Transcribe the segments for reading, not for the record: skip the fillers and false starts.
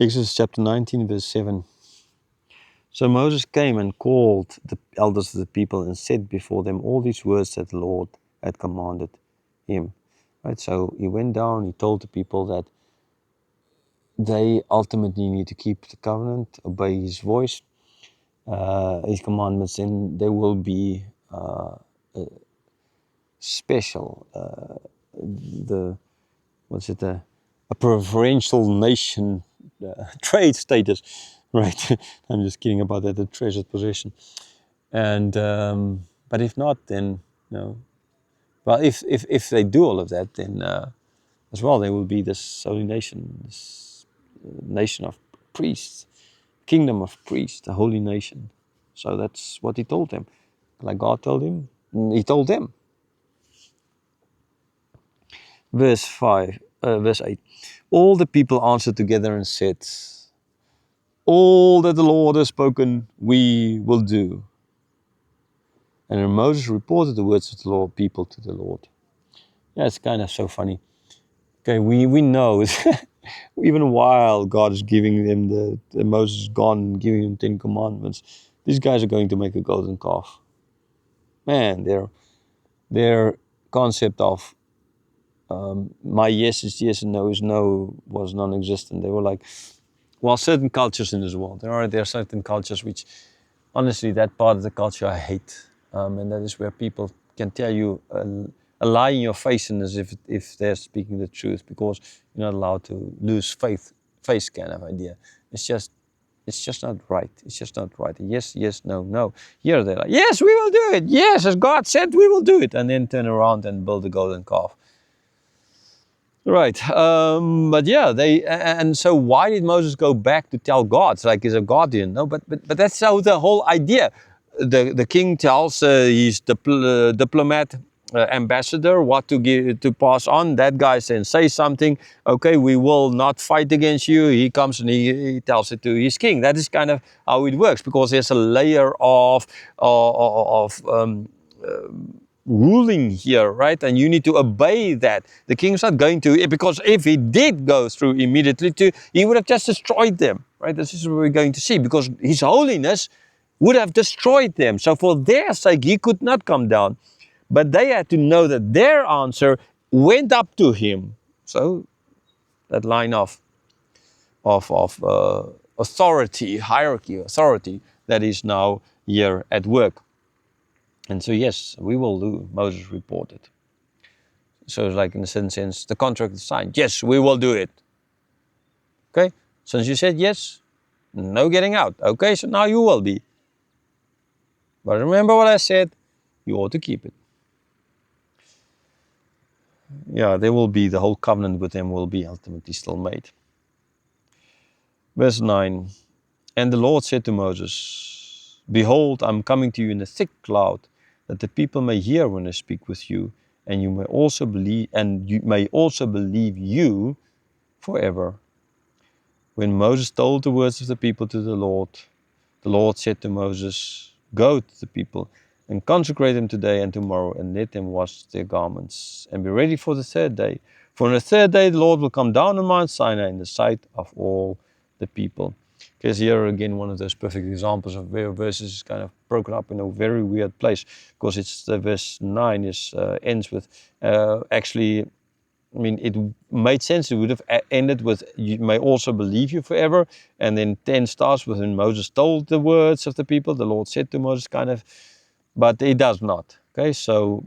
Exodus chapter 19, verse 7. So Moses came and called the elders of the people and said before them all these words that the Lord had commanded him. Right, so he went down, he told the people that they ultimately need to keep the covenant, obey his voice, his commandments, and they will be special. A preferential nation trade status, right? I'm just kidding about that, a treasured possession. And but if not, then no. Well, if they do all of that, then as well they will be this holy nation, this nation of priests, kingdom of priests, a holy nation. So that's what he told them. Like God told him, he told them. Verse 8. All the people answered together and said, all that the Lord has spoken, we will do. And then Moses reported the words of the Lord, people to the Lord. Yeah, it's kind of so funny. Okay, we know, even while God is giving them Moses is gone, giving them 10 commandments, these guys are going to make a golden calf. Man, their concept of my yes is yes and no is no was non-existent. They were like, well, certain cultures in this world, there are certain cultures which, honestly, that part of the culture I hate. And that is where people can tell you a lie in your face and as if they're speaking the truth, because you're not allowed to lose face kind of idea. It's just not right. It's just not right. Yes, yes, no, no. Here they're like, yes, we will do it. Yes, as God said, we will do it. And then turn around and build a golden calf. Right, but yeah, and so why did Moses go back to tell God? It's like he's a guardian, no? But that's how the whole idea. The king tells his diplomat ambassador what to give to pass on. That guy then says something. Okay, we will not fight against you. He comes and he tells it to his king. That is kind of how it works, because there's a layer of ruling here, right? And you need to obey that. The king's not going to, because if he did go through immediately he would have just destroyed them, right? This is what we're going to see, because his holiness would have destroyed them. So for their sake, he could not come down. But they had to know that their answer went up to him. So that line of authority, hierarchy, authority, that is now here at work. And so, yes, we will do, Moses reported. So it's like, in a certain sense, the contract is signed. Yes, we will do it. Okay, since you said yes, no getting out. Okay, so now you will be. But remember what I said, you ought to keep it. Yeah, there will be, the whole covenant with them will be ultimately still made. Verse 9, and the Lord said to Moses, behold, I'm coming to you in a thick cloud, that the people may hear when I speak with you, and you may also believe you forever. When Moses told the words of the people to the Lord said to Moses, go to the people and consecrate them today and tomorrow, and let them wash their garments, and be ready for the third day. For on the third day the Lord will come down on Mount Sinai in the sight of all the people. Because here again, one of those perfect examples of where verses is kind of broken up in a very weird place, because it's the verse 9 ends with actually, I mean, it made sense. It would have ended with, you may also believe you forever. And then 10 starts with, when Moses told the words of the people, the Lord said to Moses, kind of, but it does not. Okay, so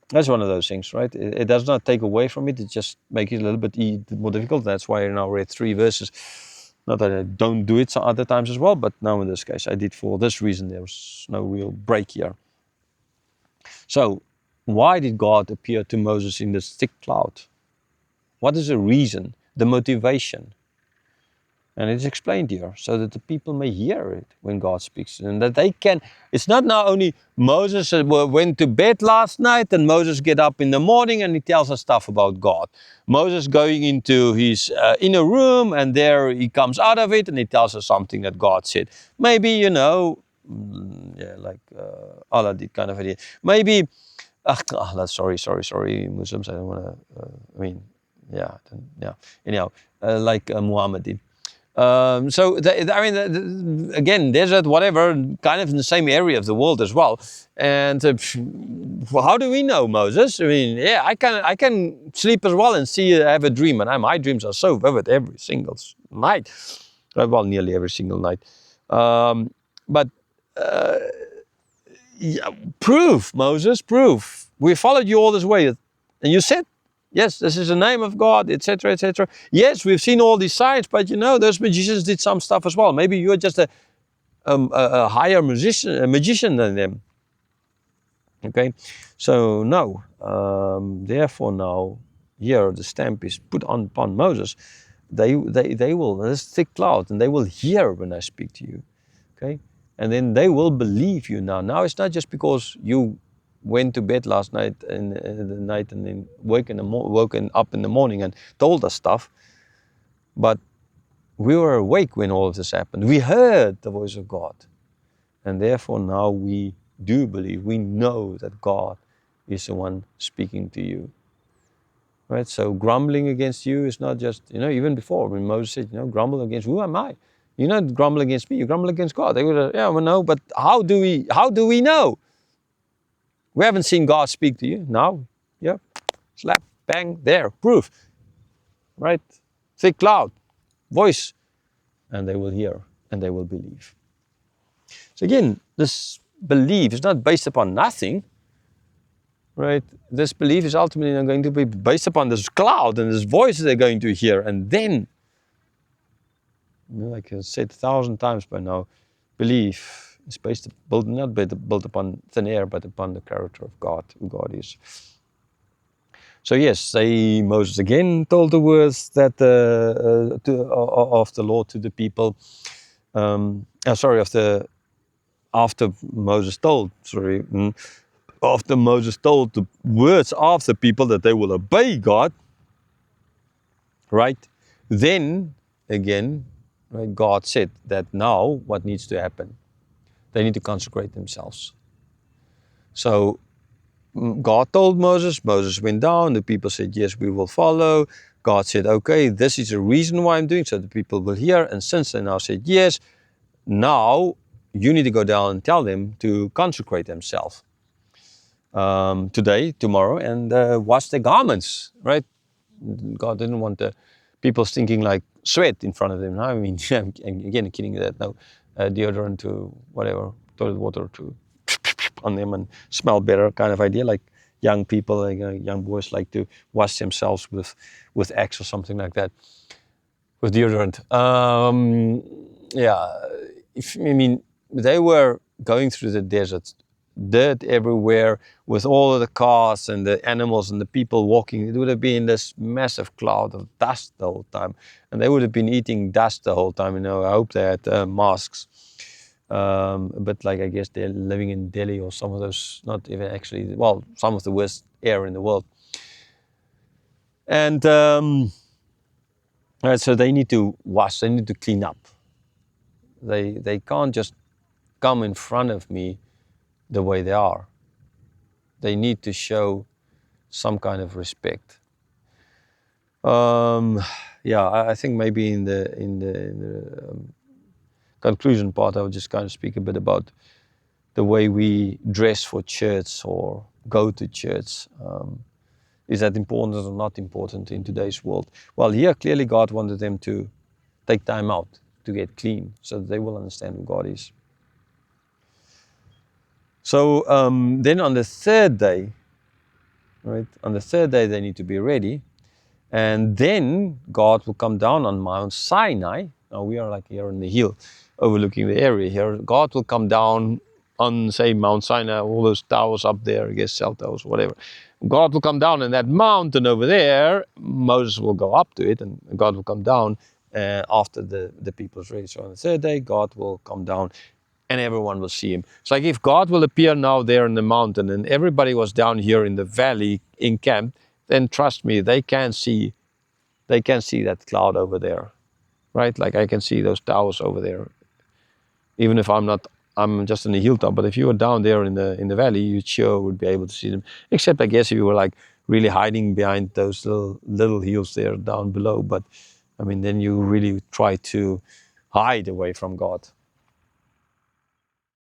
that's one of those things, right? It does not take away from it. It just makes it a little bit more difficult. That's why I now read 3 verses. Not that I don't do it some other times as well, but now in this case I did for this reason. There was no real break here. So why did God appear to Moses in this thick cloud? What is the reason, the motivation? And it's explained here, so that the people may hear it when God speaks. And that they can, it's not now only Moses went to bed last night and Moses get up in the morning and he tells us stuff about God. Moses going into his inner room and there he comes out of it and he tells us something that God said. Maybe, you know, like Allah did kind of idea. Maybe, sorry, Muslims, I don't want to, anyhow, like Muhammad did. So, I mean, again, desert, whatever, kind of in the same area of the world as well. And well, how do we know, Moses? I mean, yeah, I can sleep as well and have a dream. And my dreams are so vivid every single night. Well, nearly every single night. But yeah, proof, Moses, proof. We followed you all this way. And you said, yes, this is the name of God, etc., etc. Yes, we've seen all these signs, but those magicians did some stuff as well. Maybe you're just a higher magician than them. Okay, so no. Therefore, now here the stamp is put upon Moses. They will. There's thick cloud, and they will hear when I speak to you. Okay, and then they will believe you now. Now it's not just because you went to bed last night and the night and then woken up in the morning and told us stuff, but we were awake when all of this happened. We heard the voice of God, and therefore now we do believe. We know that God is the one speaking to you. Right? So grumbling against you is not just, even before when Moses said, grumble against, who am I? You don't grumble against me, you grumble against God. They would have, yeah, well, no, but how do we know? We haven't seen God speak to you. Now, yeah, slap, bang, there, proof. Right? Thick cloud, voice, and they will hear and they will believe. So again, this belief is not based upon nothing. Right? This belief is ultimately going to be based upon this cloud and this voice they're going to hear. And then, like I said 1,000 times by now, belief is not built upon thin air, but upon the character of God, who God is. So yes, Moses again told the words that of the Lord to the people. After Moses told the words of the people that they will obey God, right? Then again, right, God said that now what needs to happen? They need to consecrate themselves. So God told Moses went down, the people said, yes, we will follow. God said, okay, this is the reason why I'm doing so the people will hear. And since they now said yes, now you need to go down and tell them to consecrate themselves. Today, tomorrow, and wash their garments, right? God didn't want the people stinking like sweat in front of them. I mean, again, kidding that. No, deodorant to whatever, toilet water to on them and smell better kind of idea. Like young people, like young boys like to wash themselves with Axe or something like that, with deodorant. Yeah, they were going through the desert, dirt everywhere, with all of the cars and the animals and the people walking. It would have been this massive cloud of dust the whole time, and they would have been eating dust the whole time. I hope they had masks. But like I guess they're living in Delhi or some of those, not even actually, well, some of the worst air in the world. And right, so they need to wash, they need to clean up. They can't just come in front of me the way they are. They need to show some kind of respect. Yeah, I think maybe in the conclusion part, I will just kind of speak a bit about the way we dress for church or go to church. Is that important or not important in today's world? Well, here clearly God wanted them to take time out to get clean so that they will understand who God is. So then on the third day, right? On the third day they need to be ready, and then God will come down on Mount Sinai. Now we are like here on the hill, overlooking the area here. God will come down on, say, Mount Sinai, all those towers up there, I guess cell towers, whatever. God will come down, and that mountain over there, Moses will go up to it, and God will come down after the people's ready. So on the third day, God will come down, and everyone will see him. It's like if God will appear now there in the mountain, and everybody was down here in the valley encamped, then trust me, they can see that cloud over there, right? Like I can see those towers over there. Even if I'm just in the hilltop, but if you were down there in the valley, you sure would be able to see them. Except I guess if you were like really hiding behind those little hills there down below. But I mean, then you really try to hide away from God.